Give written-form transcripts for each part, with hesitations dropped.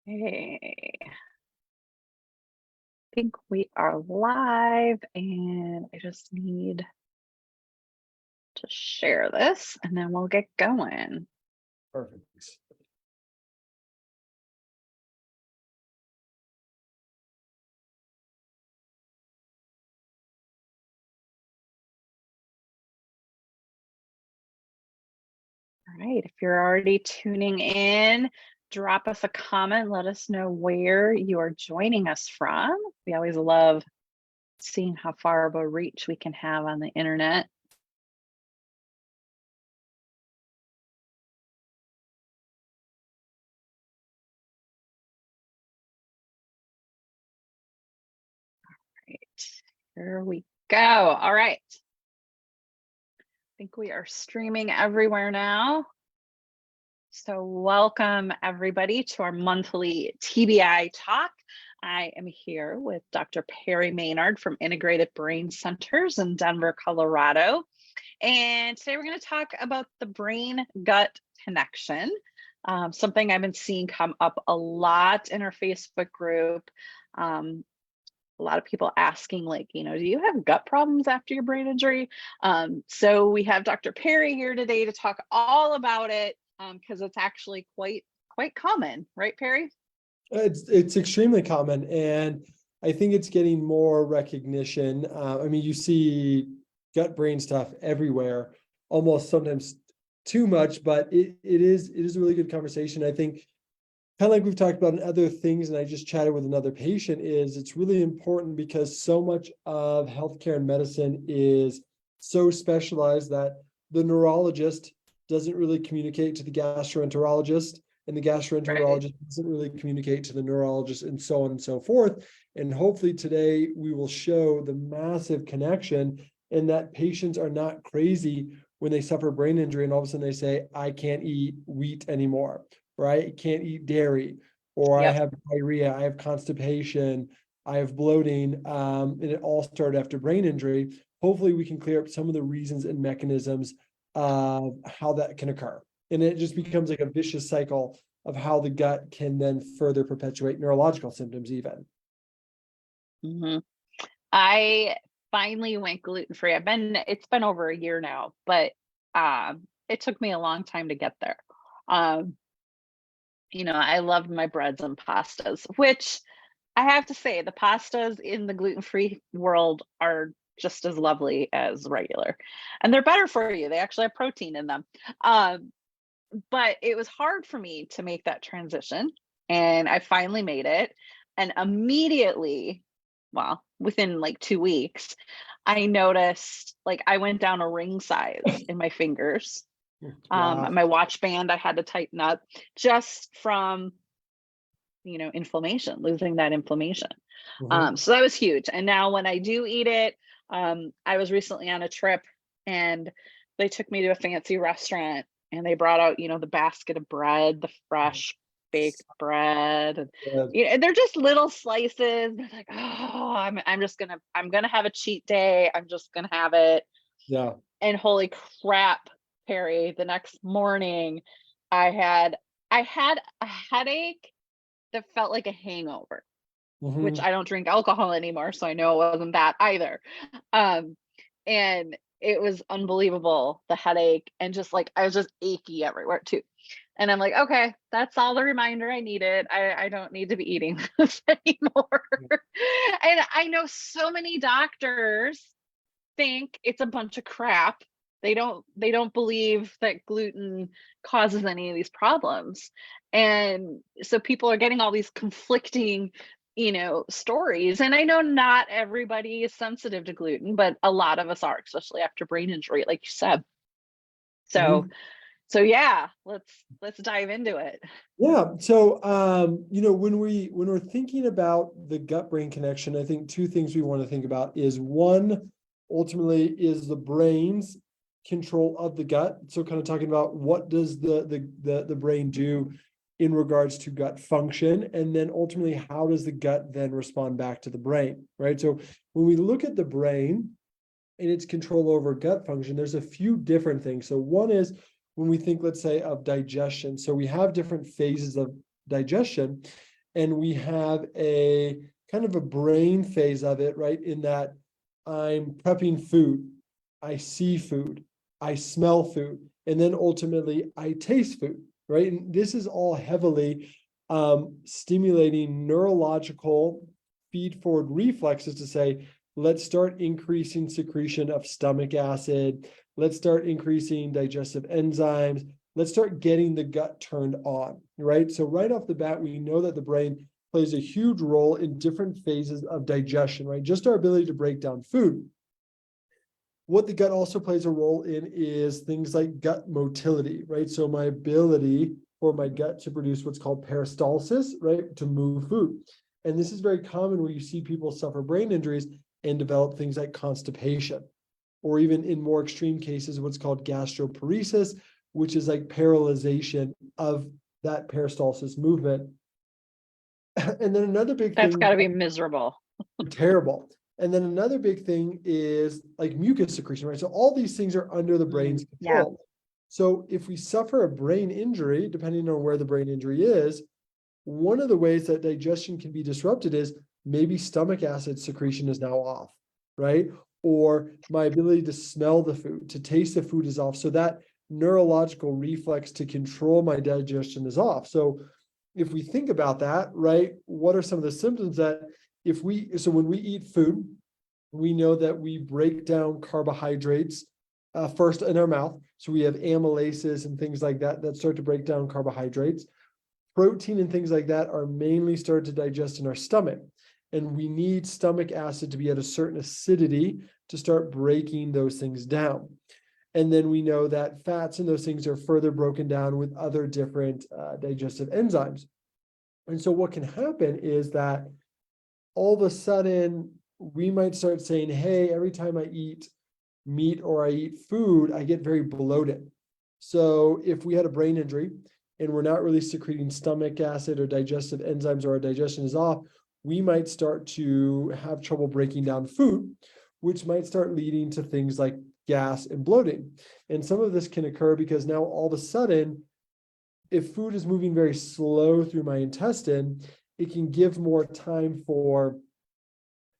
Hey, I think we are live and I just need to share this and then we'll get going. Perfect. All right, if you're already tuning in, drop us a comment, let us know where you are joining us from. We always love seeing how far of a reach we can have on the internet. Right, here we go. All right. I think we are streaming everywhere now. So welcome everybody to our monthly TBI talk. I am here with Dr. Perry Maynard from Integrated Brain Centers in Denver, Colorado. And today we're going to talk about the brain-gut connection, something I've been seeing come up a lot in our Facebook group. A lot of people asking, like, do you have gut problems after your brain injury? So we have Dr. Perry here today to talk all about it, because it's actually quite common, right, Perry? It's extremely common, and I think it's getting more recognition. I mean, you see gut brain stuff everywhere, almost sometimes too much, but it is a really good conversation. I think kind of like we've talked about in other things, and I just chatted with another patient, is it's really important because so much of healthcare and medicine is so specialized that the neurologist doesn't really communicate to the gastroenterologist, and the Right. gastroenterologist doesn't really communicate to the neurologist, and so on and so forth. And hopefully today we will show the massive connection, and that patients are not crazy when they suffer brain injury and all of a sudden they say, I can't eat wheat anymore, or I can't eat dairy, or I Yep. have diarrhea, I have constipation, I have bloating, and it all started after brain injury. Hopefully we can clear up some of the reasons and mechanisms of how that can occur. And it just becomes like a vicious cycle of how the gut can then further perpetuate neurological symptoms even. Hmm. I finally went gluten-free. It's been over a year now, but it took me a long time to get there. Um, I loved my breads and pastas, which I have to say the pastas in the gluten-free world are just as lovely as regular. And they're better for you. They actually have protein in them. Um, but it was hard for me to make that transition, and I finally made it. And immediately, well, within like 2 weeks, I noticed, like, I went down a ring size in my fingers. Wow. My watch band I had to tighten up just from, inflammation, losing that inflammation. Mhm. So that was huge. And now when I do eat it, I was recently on a trip and they took me to a fancy restaurant and they brought out, the basket of bread, the fresh baked bread. And Good. they're just little slices. They're like, oh, I'm gonna have a cheat day. I'm just gonna have it. Yeah. And holy crap, Perry, the next morning I had I had a headache that felt like a hangover, which Mhm. I don't drink alcohol anymore, so I know it wasn't that either. Um, and it was unbelievable, the headache, and just like I was just achy everywhere too. And I'm like, okay, that's all the reminder I needed. I don't need to be eating this anymore. And I know so many doctors think it's a bunch of crap. They don't believe that gluten causes any of these problems. And so people are getting all these conflicting, stories. And I know not everybody is sensitive to gluten, but a lot of us are, especially after brain injury, like you said. So Mhm. so yeah, let's dive into it. Yeah. So, when we're thinking about the gut brain connection, I think two things we want to think about is one, ultimately, is the brain's control of the gut. So, kind of talking about what does the brain do in regards to gut function, and then ultimately, how does the gut then respond back to the brain, right? So, when we look at the brain and its control over gut function, there's a few different things. So one is when we think, let's say, of digestion. So we have different phases of digestion. and we have a kind of a brain phase of it, right? In that I'm prepping food, I see food, I smell food, and then ultimately I taste food, right? And this is all heavily stimulating neurological feed-forward reflexes to say, let's start increasing secretion of stomach acid, let's start increasing digestive enzymes, let's start getting the gut turned on, right? So right off the bat, we know that the brain plays a huge role in different phases of digestion, right? Just our ability to break down food. What the gut also plays a role in is things like gut motility, right? So my ability for my gut to produce what's called peristalsis, right? To move food. And this is very common where you see people suffer brain injuries and develop things like constipation, or even in more extreme cases, what's called gastroparesis, which is like paralyzation of that peristalsis movement. And then another big That's thing, got to be miserable. terrible. And then another big thing is like mucus secretion, right? So all these things are under the brain's Yeah. control. So if we suffer a brain injury, depending on where the brain injury is, one of the ways that digestion can be disrupted is maybe stomach acid secretion is now off, right? Or my ability to smell the food, to taste the food is off. So that neurological reflex to control my digestion is off. So if we think about that, right, what are some of the symptoms that so when we eat food, we know that we break down carbohydrates first in our mouth. So we have amylases and things like that that start to break down carbohydrates. Protein and things like that are mainly started to digest in our stomach. And we need stomach acid to be at a certain acidity to start breaking those things down. And then we know that fats and those things are further broken down with other different digestive enzymes. And so what can happen is that all of a sudden we might start saying, hey, every time I eat meat or I eat food, I get very bloated. So if we had a brain injury and we're not really secreting stomach acid or digestive enzymes, or our digestion is off, we might start to have trouble breaking down food, which might start leading to things like gas and bloating. And some of this can occur because now all of a sudden, if food is moving very slow through my intestine, it can give more time for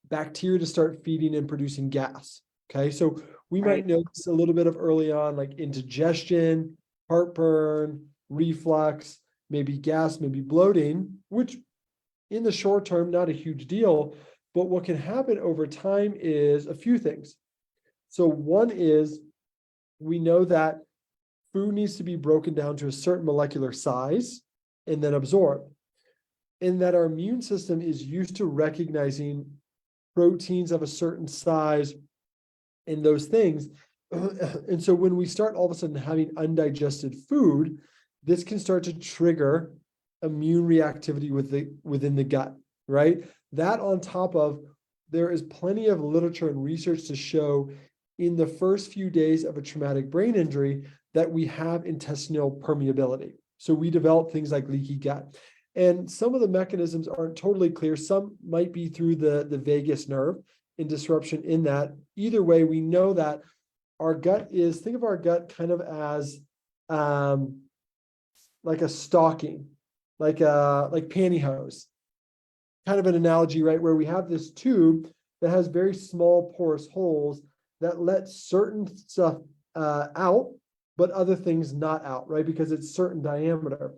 bacteria to start feeding and producing gas. Okay, so we might notice a little bit of early on, like indigestion, heartburn, reflux, maybe gas, maybe bloating, which in the short term, not a huge deal. But what can happen over time is a few things. So one is we know that food needs to be broken down to a certain molecular size and then absorbed. And that our immune system is used to recognizing proteins of a certain size and those things. And so when we start all of a sudden having undigested food, this can start to trigger immune reactivity within the gut, right? That on top of, there is plenty of literature and research to show in the first few days of a traumatic brain injury that we have intestinal permeability. So we develop things like leaky gut. And some of the mechanisms aren't totally clear. Some might be through the vagus nerve and disruption in that. Either way, we know that our gut is, think of our gut kind of as like a stocking, like pantyhose, kind of an analogy, right? Where we have this tube that has very small porous holes that let certain stuff out, but other things not out, right? Because it's certain diameter.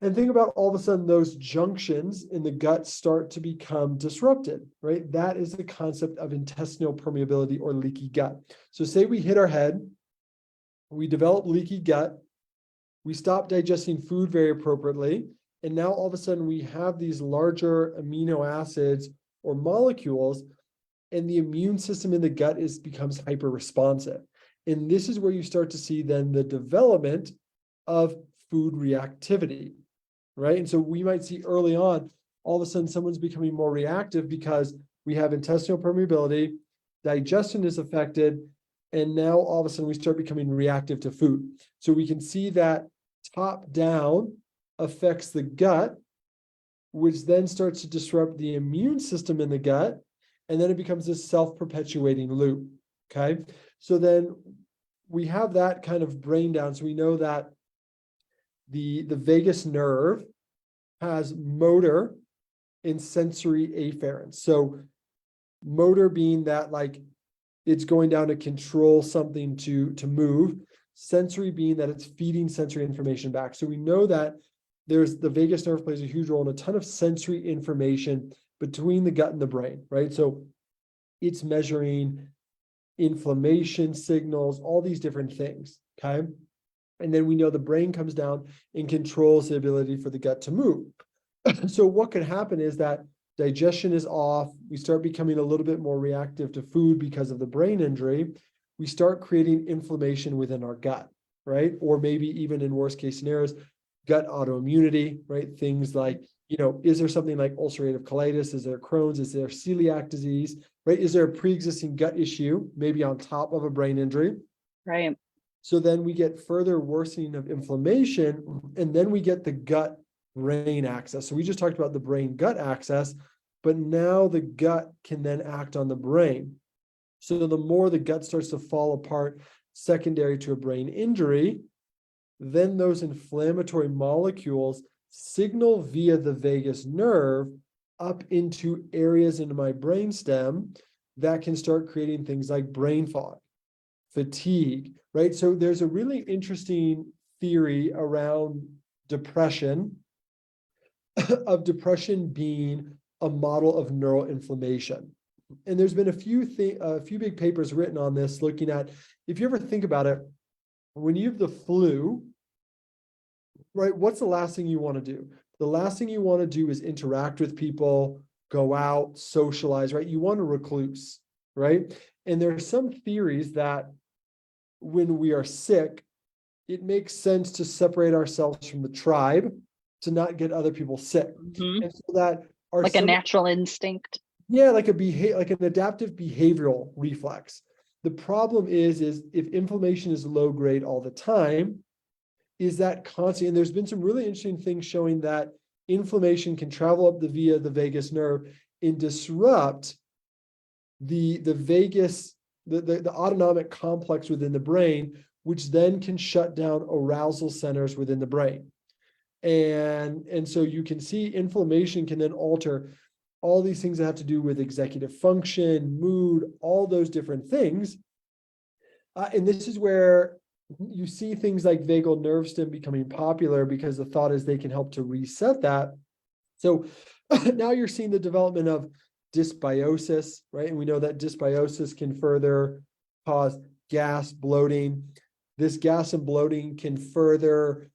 And think about all of a sudden those junctions in the gut start to become disrupted, right? That is the concept of intestinal permeability or leaky gut. So say we hit our head, we develop leaky gut, we stop digesting food very appropriately, and now all of a sudden we have these larger amino acids or molecules, and the immune system in the gut becomes hyper responsive. And this is where you start to see then the development of food reactivity, right? And so we might see early on, all of a sudden someone's becoming more reactive because we have intestinal permeability, digestion is affected, and now all of a sudden we start becoming reactive to food. So we can see that top down affects the gut, which then starts to disrupt the immune system in the gut, and then it becomes this self-perpetuating loop, okay? So then we have that kind of brain down. So we know that the vagus nerve has motor and sensory afferents. So motor being that like it's going down to control something to move, sensory being that it's feeding sensory information back. So we know that there's the vagus nerve plays a huge role in a ton of sensory information between the gut and the brain, right? So it's measuring inflammation signals, all these different things, okay? And then we know the brain comes down and controls the ability for the gut to move. So what could happen is that digestion is off. We start becoming a little bit more reactive to food because of the brain injury. We start creating inflammation within our gut, right? Or maybe even in worst case scenarios, gut autoimmunity, right? Things like, is there something like ulcerative colitis? Is there Crohn's? Is there celiac disease, right? Is there a pre-existing gut issue, maybe on top of a brain injury? Right. So then we get further worsening of inflammation, and then we get the gut brain axis. So we just talked about the brain gut axis, but now the gut can then act on the brain. So the more the gut starts to fall apart secondary to a brain injury, then those inflammatory molecules signal via the vagus nerve up into areas in my brainstem that can start creating things like brain fog, fatigue, right? So there's a really interesting theory around depression, of depression being a model of neural inflammation. And there's been a few big papers written on this, looking at, if you ever think about it, when you have the flu, right, what's the last thing you want to do? The last thing you want to do is interact with people, go out, socialize, right? You want to recluse, right? And there are some theories that when we are sick, it makes sense to separate ourselves from the tribe to not get other people sick. Mhm. And so that our Like a natural instinct. yeah, like like an adaptive behavioral reflex. The problem is if inflammation is low grade all the time, is that constant? And there's been some really interesting things showing that inflammation can travel up via the vagus nerve and disrupt the vagus, the autonomic complex within the brain, which then can shut down arousal centers within the brain. And so you can see inflammation can then alter all these things that have to do with executive function, mood, all those different things. And this is where you see things like vagal nerve stim becoming popular, because the thought is they can help to reset that. So now you're seeing the development of dysbiosis, right? And we know that dysbiosis can further cause gas, bloating. This gas and bloating can further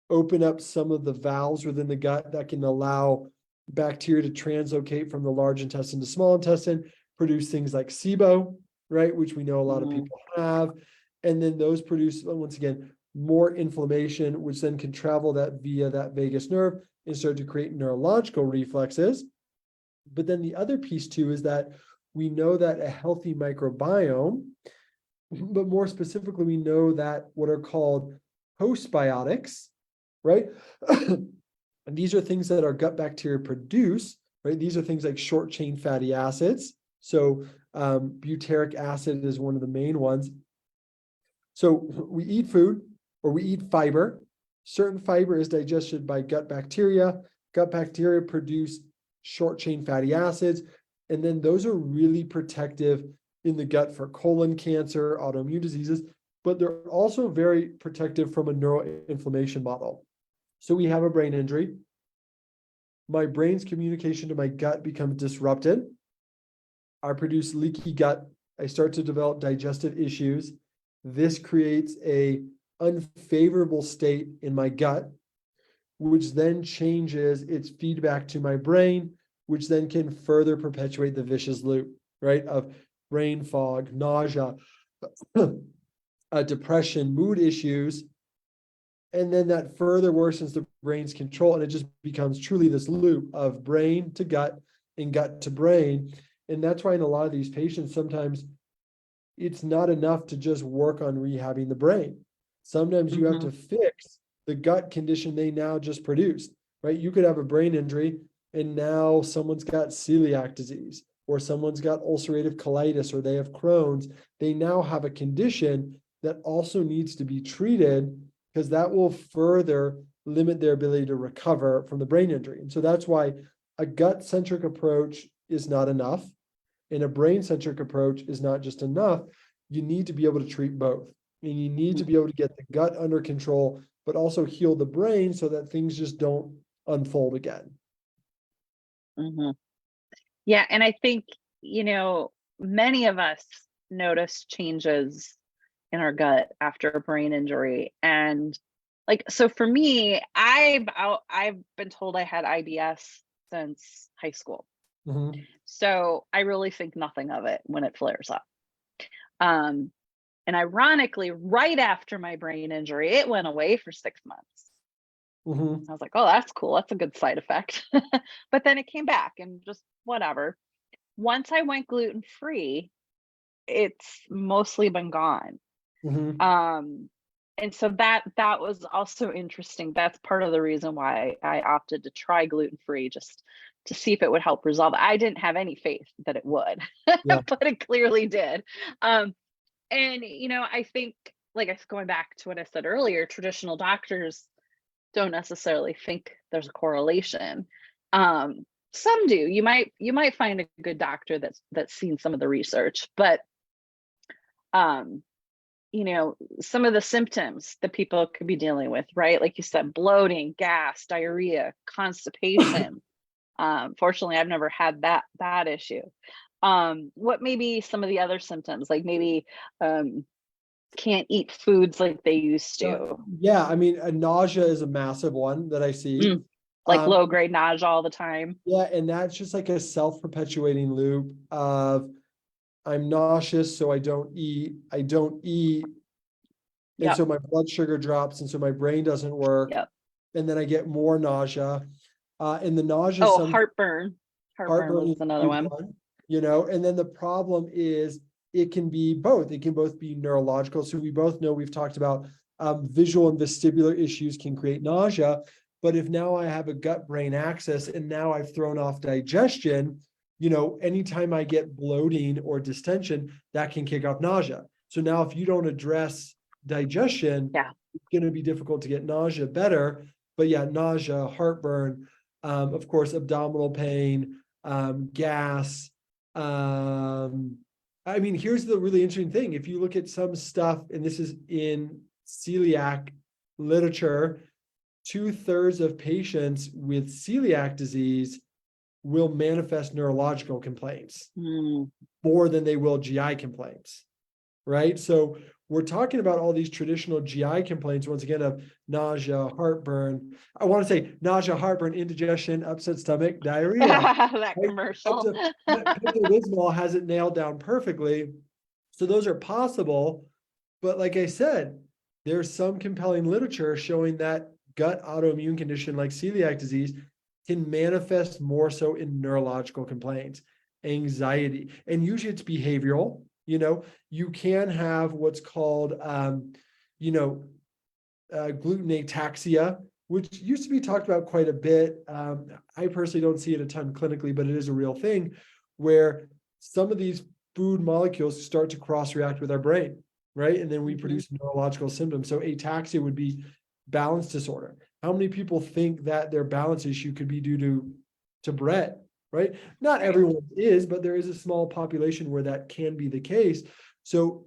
open up some of the valves within the gut that can allow bacteria to translocate from the large intestine to small intestine, produce things like SIBO, right? Which we know a lot of people have. And then those produce, once again, more inflammation, which then can travel that via that vagus nerve and start to create neurological reflexes. But then the other piece too is that we know that a healthy microbiome, but more specifically, we know that what are called postbiotics, right? And these are things that our gut bacteria produce, right? These are things like short chain fatty acids. So butyric acid is one of the main ones. So we eat food or we eat fiber. Certain fiber is digested by gut bacteria. Gut bacteria produce short chain fatty acids. And then those are really protective in the gut for colon cancer, autoimmune diseases, but they're also very protective from a neuroinflammation model. So we have a brain injury. My brain's communication to my gut becomes disrupted. I produce leaky gut. I start to develop digestive issues. This creates a unfavorable state in my gut, which then changes its feedback to my brain, which then can further perpetuate the vicious loop, right? Of brain fog, nausea, depression, mood issues. And then that further worsens the brain's control, and it just becomes truly this loop of brain to gut and gut to brain. And that's why in a lot of these patients, sometimes it's not enough to just work on rehabbing the brain. Sometimes you have to fix the gut condition they now just produced, right? You could have a brain injury and now someone's got celiac disease, or someone's got ulcerative colitis, or they have Crohn's. They now have a condition that also needs to be treated, because that will further limit their ability to recover from the brain injury. And so that's why a gut-centric approach is not enough, and a brain-centric approach is not just enough. You need to be able to treat both. And you need to be able to get the gut under control, but also heal the brain so that things just don't unfold again. Mm-hmm. Yeah. And I think, many of us notice changes in our gut after a brain injury. And so for me, I've been told I had IBS since high school. Mhm. So I really think nothing of it when it flares up. And ironically, right after my brain injury, it went away for 6 months. Mhm. I was like, oh, that's cool. That's a good side effect. But then it came back and just whatever. Once I went gluten-free, it's mostly been gone. Mhm. And so that was also interesting. That's part of the reason why I opted to try gluten-free, just to see if it would help resolve it. I didn't have any faith that it would, Yeah. but it clearly did. And I think, going back to what I said earlier, traditional doctors don't necessarily think there's a correlation. Some do. You might find a good doctor that's seen some of the research, but um, some of the symptoms that people could be dealing with, right? Like you said, bloating, gas, diarrhea, constipation. Fortunately, I've never had that issue. What may be some of the other symptoms, like maybe can't eat foods like they used to. Yeah, I mean, nausea is a massive one that I see. Like low grade nausea all the time. Yeah, and that's just like a self-perpetuating loop of I'm nauseous, so I don't eat, and Yep. so my blood sugar drops, and so my brain doesn't work, Yep. and then I get more nausea. And the nausea, Oh, heartburn. Heartburn heartburn was is a another huge one. one, and then the problem is it can be both. It can both be neurological. So we both know, we've talked about visual and vestibular issues can create nausea. But if now I have a gut-brain axis and now I've thrown off digestion, anytime I get bloating or distension, that can kick off nausea. So now if you don't address digestion, Yeah. it's going to be difficult to get nausea better. But yeah, nausea, heartburn, of course, abdominal pain, gas. I mean, here's the really interesting thing. If you look at some stuff, and this is in celiac literature, 2/3 of patients with celiac disease will manifest neurological complaints more than they will GI complaints, right? So we're talking about all these traditional GI complaints, once again, of nausea, heartburn. I want to say nausea, heartburn, indigestion, upset stomach, diarrhea. That Right? commercial. Pepto-Bismol has it nailed down perfectly. So those are possible. But like I said, there's some compelling literature showing that gut autoimmune condition like celiac disease can manifest more so in neurological complaints, anxiety, and usually it's behavioral. You can have what's called, gluten ataxia, which used to be talked about quite a bit. I personally don't see it a ton clinically, but it is a real thing where some of these food molecules start to cross-react with our brain, right? And then we produce neurological symptoms. So ataxia would be balance disorder. How many people think that their balance issue could be due to bread, right? Not everyone is, but there is a small population where that can be the case. So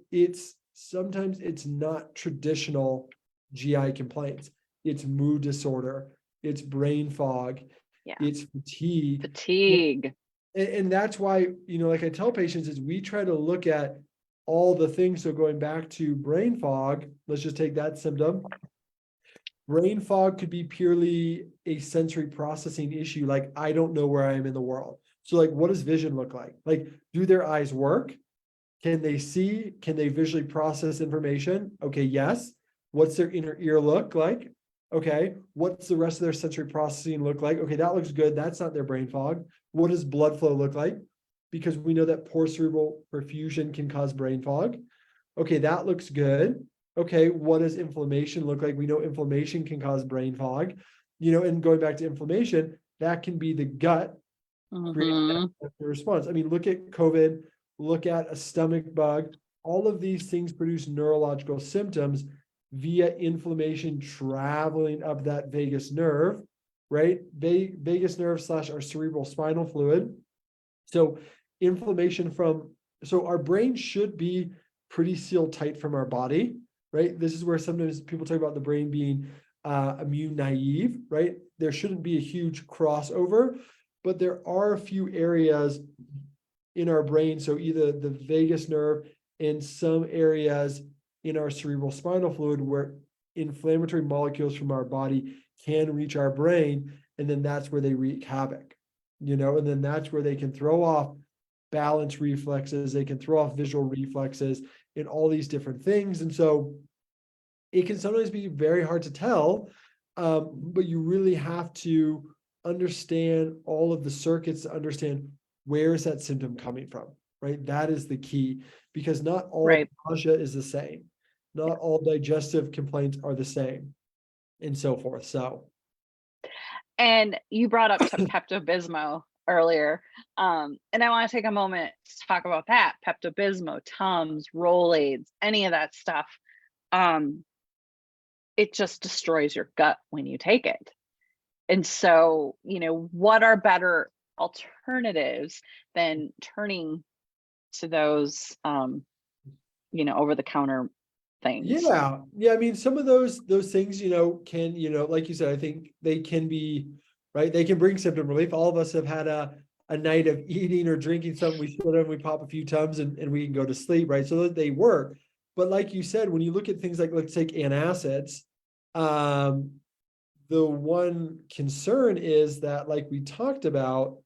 sometimes it's not traditional GI complaints. It's mood disorder, it's brain fog, it's fatigue. And that's why, like I tell patients, is we try to look at all the things. So going back to brain fog, let's just take that symptom. Brain fog could be purely a sensory processing issue. Like, I don't know where I am in the world. So like, what does vision look like? Like, do their eyes work? Can they see? Can they visually process information? Okay, yes. What's their inner ear look like? Okay. What's the rest of their sensory processing look like? Okay, that looks good. That's not their brain fog. What does blood flow look like? Because we know that poor cerebral perfusion can cause brain fog. Okay, that looks good. Okay, what does inflammation look like? We know inflammation can cause brain fog, and going back to inflammation, that can be the gut creating that response. I mean, look at COVID, look at a stomach bug. All of these things produce neurological symptoms via inflammation traveling up that vagus nerve, right? Vagus nerve / our cerebral spinal fluid. So inflammation so our brain should be pretty sealed tight from our body, right? This is where sometimes people talk about the brain being immune naive, right? There shouldn't be a huge crossover, but there are a few areas in our brain. So either the vagus nerve and some areas in our cerebral spinal fluid where inflammatory molecules from our body can reach our brain. And then that's where they wreak havoc, and then that's where they can throw off balance reflexes. They can throw off visual reflexes and all these different things. And so it can sometimes be very hard to tell, but you really have to understand all of the circuits to understand where is that symptom coming from, right? That is the key, because not all Right. nausea is the same. Not all digestive complaints are the same, and so forth. So, And you brought up Pepto-Bismol earlier. And I want to take a moment to talk about that. Pepto-Bismol, Tums, Rolaids, any of that stuff. It just destroys your gut when you take it. And so, what are better alternatives than turning to those, over the counter things? yeah. I mean, some of those things, can, like you said, I think they can be, right. They can bring symptom relief. All of us have had a night of eating or drinking something. We sit and we pop a few Tums and we can go to sleep, right? So they work. But like you said, when you look at things like, let's take antacids, the one concern is that, like we talked about,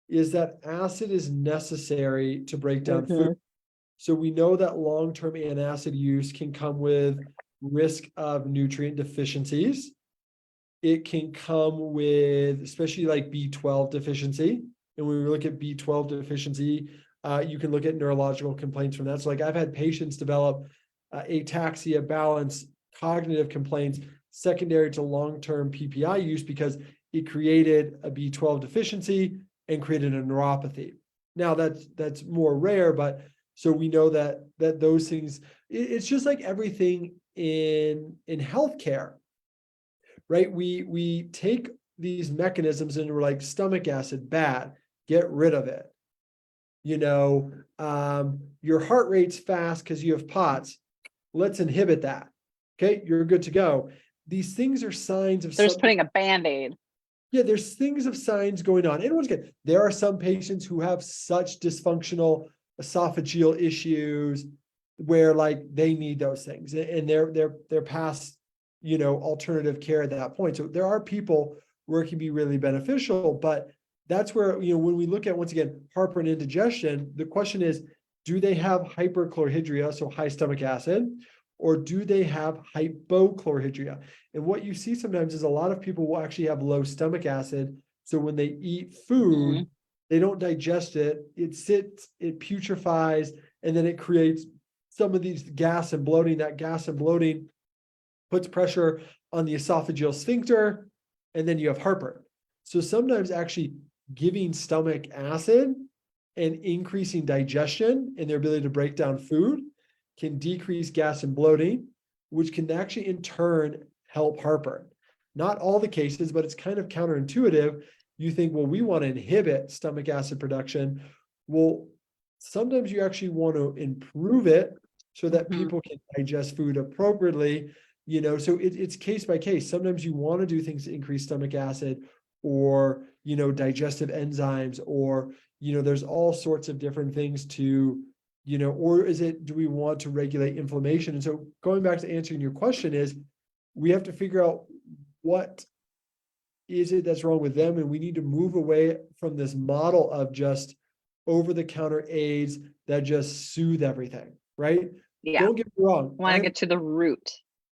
is that acid is necessary to break down food. So we know that long-term antacid use can come with risk of nutrient deficiencies. It can come with, especially like B12 deficiency. And when we look at B12 deficiency, you can look at neurological complaints from that. So like I've had patients develop ataxia, balance, cognitive complaints secondary to long-term PPI use because it created a B12 deficiency and created a neuropathy. Now that's more rare, but so we know that those things, it's just like everything in healthcare, right? We take these mechanisms and we're like, stomach acid, bad, get rid of it. Your heart rate's fast because you have POTS. Let's inhibit that. Okay, you're good to go. These things are signs of They're just putting a Band-Aid. Yeah, there's things of signs going on. And once again, there are some patients who have such dysfunctional esophageal issues where like they need those things and they're past, alternative care at that point. So there are people where it can be really beneficial, but that's where, when we look at, once again, heartburn and indigestion, the question is, do they have hyperchlorhydria, so high stomach acid, or do they have hypochlorhydria? And what you see sometimes is a lot of people will actually have low stomach acid. So when they eat food, they don't digest it. It sits, it putrefies, and then it creates some of these gas and bloating. That gas and bloating puts pressure on the esophageal sphincter, and then you have heartburn. So sometimes actually giving stomach acid and increasing digestion and their ability to break down food can decrease gas and bloating, which can actually in turn help heartburn. Not all the cases, but it's kind of counterintuitive. You think, well, we want to inhibit stomach acid production. Well, sometimes you actually want to improve it so that people can digest food appropriately. So it's case by case. Sometimes you want to do things to increase stomach acid or, digestive enzymes, or, there's all sorts of different things to, or do we want to regulate inflammation? And so going back to answering your question is, we have to figure out what is it that's wrong with them. And we need to move away from this model of just over-the-counter aids that just soothe everything, right? Yeah. Don't get me wrong. Want to get to the root.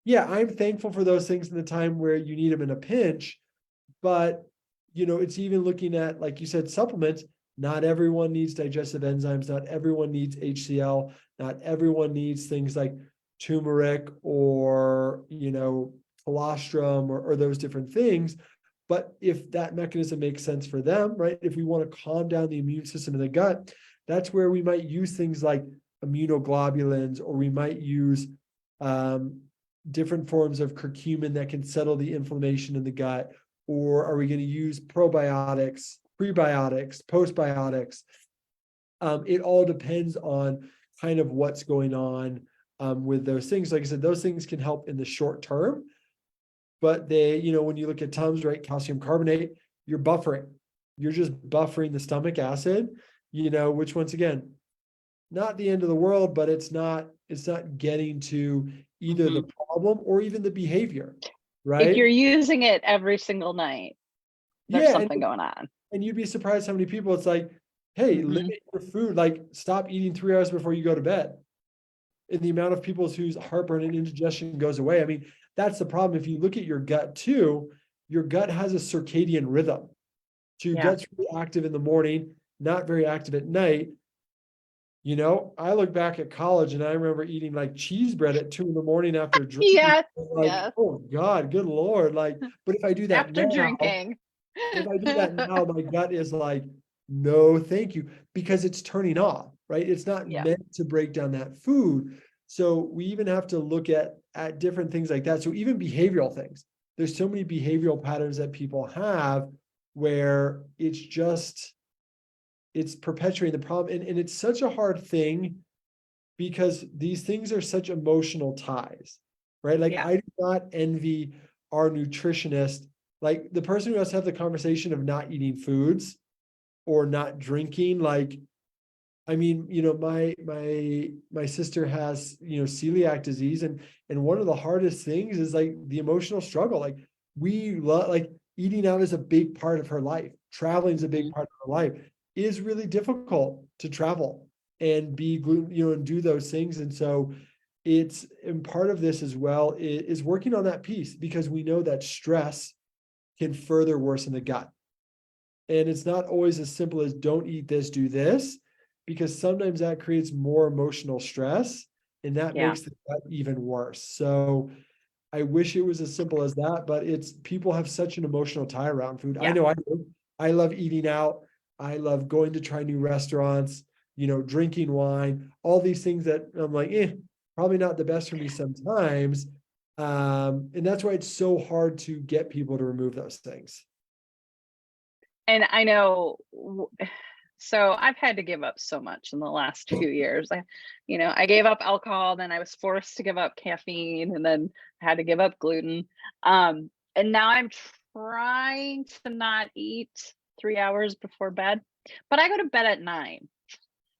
Yeah, I'm thankful for those things in the time where you need them in a pinch, but it's even looking at, like you said, supplements. Not everyone needs digestive enzymes. Not everyone needs HCl. Not everyone needs things like turmeric or, colostrum or those different things. But if that mechanism makes sense for them, right? If we want to calm down the immune system in the gut, that's where we might use things like immunoglobulins, or we might use, different forms of curcumin that can settle the inflammation in the gut? Or are we going to use probiotics, prebiotics, postbiotics? It all depends on kind of what's going on with those things. Like I said, those things can help in the short term, but they, when you look at Tums, right, calcium carbonate, you're buffering. You're just buffering the stomach acid, which once again, not the end of the world, but it's not getting to either the problem or even the behavior, right? If you're using it every single night, there's something going on. And you'd be surprised how many people it's like, hey, limit your food, like stop eating 3 hours before you go to bed. And the amount of people whose heartburn and indigestion goes away. I mean, that's the problem. If you look at your gut too, your gut has a circadian rhythm. So your gut's really active in the morning, not very active at night. I look back at college and I remember eating like cheese bread at 2 a.m. after drinking. Oh God, good Lord. Like, but if I do that after drinking, if I do that now, my gut is like, no, thank you, because it's turning off, right? It's not meant to break down that food. So we even have to look at different things like that. So even behavioral things, there's so many behavioral patterns that people have where it's perpetuating the problem. And it's such a hard thing because these things are such emotional ties, right? Like I do not envy our nutritionist, like the person who has to have the conversation of not eating foods or not drinking. Like, I mean, my sister has, celiac disease, and one of the hardest things is like the emotional struggle. Like we love, like eating out is a big part of her life. Traveling is a big part of her life. It is really difficult to travel and be gluten, and do those things. And so and part of this as well is working on that piece, because we know that stress can further worsen the gut. And it's not always as simple as don't eat this, do this, because sometimes that creates more emotional stress and that makes the gut even worse. So I wish it was as simple as that, but people have such an emotional tie around food. I know I do. I love eating out. I love going to try new restaurants, drinking wine, all these things that I'm like, probably not the best for me sometimes. And that's why it's so hard to get people to remove those things. And I know, so I've had to give up so much in the last few years. I gave up alcohol, then I was forced to give up caffeine, and then I had to give up gluten. And now I'm trying to not eat 3 hours before bed, but I go to bed at 9.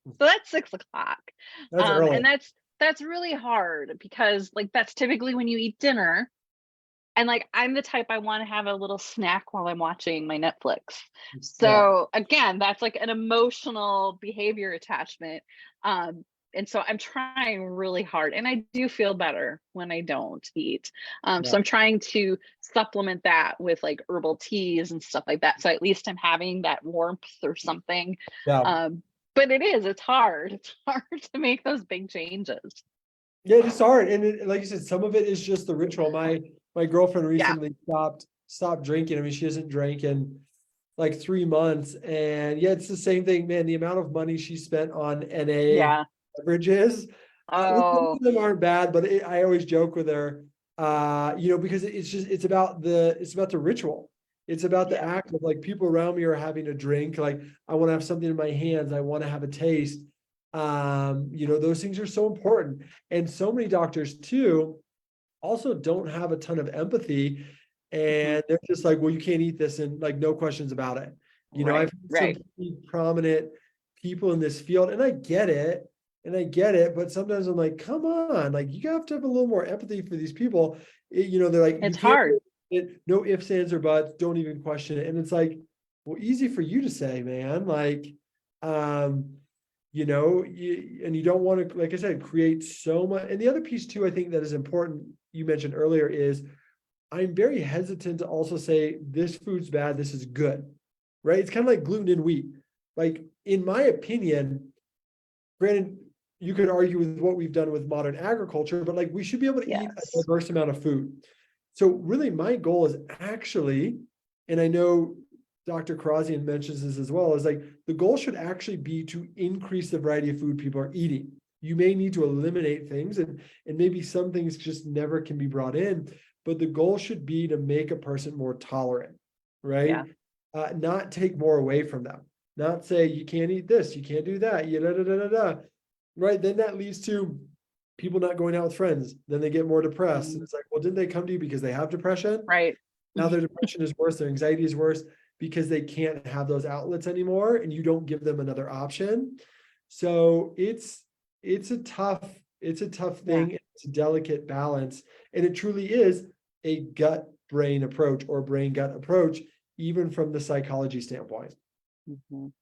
So that's 6 o'clock. That's early. And that's really hard because like that's typically when you eat dinner. And like I'm the type, I want to have a little snack while I'm watching my Netflix. So again, that's like an emotional behavior attachment. And so I'm trying really hard, and I do feel better when I don't eat. So I'm trying to supplement that with like herbal teas and stuff like that. So at least I'm having that warmth or something. But it's hard. It's hard to make those big changes. Yeah, it's hard. And like you said, some of it is just the ritual. My girlfriend recently stopped drinking. I mean, she hasn't drank in like 3 months. And it's the same thing, man. The amount of money she spent on NA beverages, some of them aren't bad, but I always joke with her, because it's about the ritual. It's about the act of like people around me are having a drink. Like I want to have something in my hands. I want to have a taste. Those things are so important. And so many doctors too also don't have a ton of empathy, and they're just like, well, you can't eat this, and like no questions about it. I've some pretty prominent people in this field, and I get it, but sometimes I'm like, come on, like you have to have a little more empathy for these people. They're like, it's hard. No ifs, ands, or buts, don't even question it. And it's like, well, easy for you to say, man. Like, you don't want to, like I said, create so much. And the other piece too, I think that is important, you mentioned earlier, is I'm very hesitant to also say this food's bad, this is good, right? It's kind of like gluten and wheat. Like, in my opinion, granted, you could argue with what we've done with modern agriculture, but like we should be able to eat a diverse amount of food. So really my goal is actually, and I know Dr. Karazian mentions this as well, is like the goal should actually be to increase the variety of food people are eating. You may need to eliminate things, and maybe some things just never can be brought in, but the goal should be to make a person more tolerant, right? Yeah. Not take more away from them, not say you can't eat this, you can't do that, you da da da da da, right? Then that leads to people not going out with friends. Then they get more depressed, and it's like, well, didn't they come to you because they have depression? Right. Now their depression is worse, their anxiety is worse because they can't have those outlets anymore, and you don't give them another option. So it's a tough thing. Yeah. It's a delicate balance, and it truly is a gut brain approach or brain gut approach, even from the psychology standpoint. Mhm.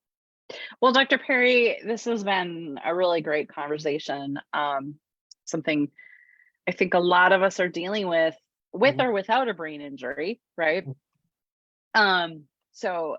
Well, Dr. Perry, this has been a really great conversation. Something I think a lot of us are dealing with Mhm. or without a brain injury, right? So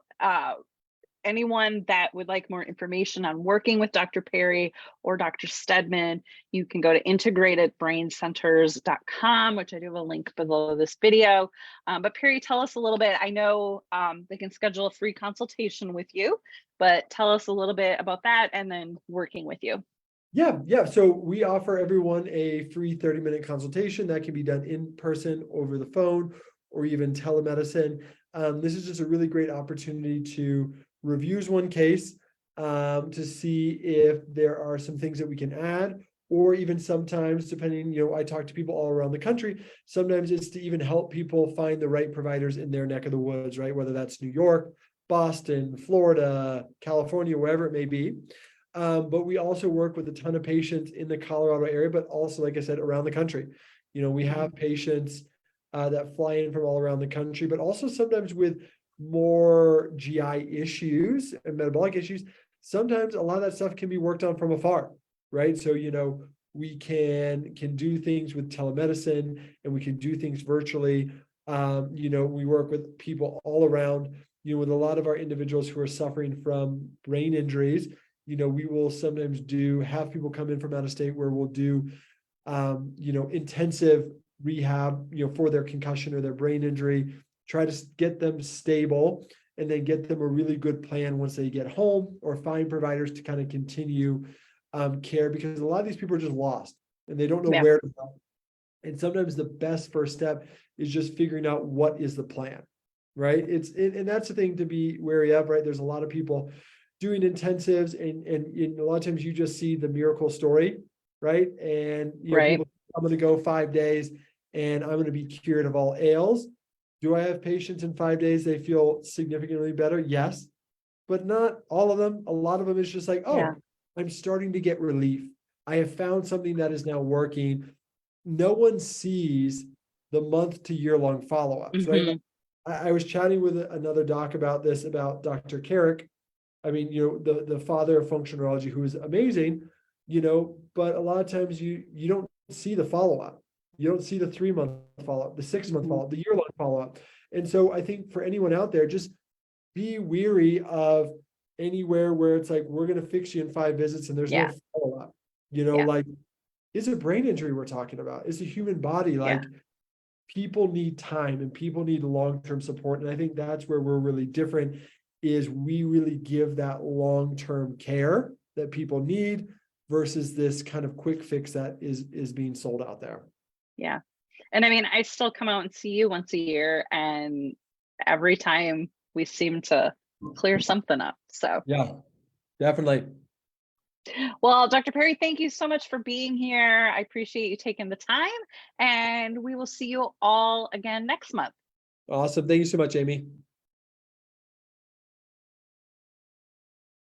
anyone that would like more information on working with Dr. Perry or Dr. Stedman, you can go to integratedbraincenters.com, which I do have a link below this video. But Perry, tell us a little bit. I know they can schedule a free consultation with you, but tell us a little bit about that and then working with you. Yeah. So we offer everyone a free 30-minute consultation that can be done in person, over the phone, or even telemedicine. This is just a really great opportunity to review one case, to see if there are some things that we can add, or even sometimes, depending, I talk to people all around the country. Sometimes it's to even help people find the right providers in their neck of the woods, right? Whether that's New York, Boston, Florida, California, wherever it may be. But we also work with a ton of patients in the Colorado area, but also, like I said, around the country. We have patients that fly in from all around the country, but also sometimes with more GI issues and metabolic issues. Sometimes a lot of that stuff can be worked on from afar, right? So, we can do things with telemedicine, and we can do things virtually. We work with people all around, with a lot of our individuals who are suffering from brain injuries. We will sometimes have people come in from out of state where we'll do, intensive rehab, for their concussion or their brain injury, try to get them stable, and then get them a really good plan once they get home, or find providers to kind of continue care, because a lot of these people are just lost and they don't know Yeah. where to go. And sometimes the best first step is just figuring out what is the plan, right? And that's the thing to be wary of, right? There's a lot of people doing intensives, and a lot of times you just see the miracle story, right? And Right. people, I'm going to go 5 days and I'm going to be cured of all ails. Do I have patients in 5 days they feel significantly better? Yes, but not all of them. A lot of them is just like, oh, Yeah. I'm starting to get relief. I have found something that is now working. No one sees the month to year long follow-ups, right? Mhm. I was chatting with another doc about this, about Dr. Carrick. I mean, the father of functional neurology, who is amazing, but a lot of times you don't see the follow-up. You don't see the 3-month follow-up, the 6-month Mhm. follow-up, the year-long follow-up. And so I think for anyone out there, just be weary of anywhere where it's like, we're going to fix you in 5 visits and there's Yeah. no follow-up. Yeah. Like, it's a brain injury we're talking about. It's a human body. Like, people need time and people need long-term support. And I think that's where we're really different, is we really give that long-term care that people need, versus this kind of quick fix that is being sold out there. Yeah. And I mean, I still come out and see you once a year, and every time we seem to clear something up. So, Yeah, definitely. well, Dr. Perry, thank you so much for being here. I appreciate you taking the time, and we will see you all again next month. Awesome. Thank you so much, Amy.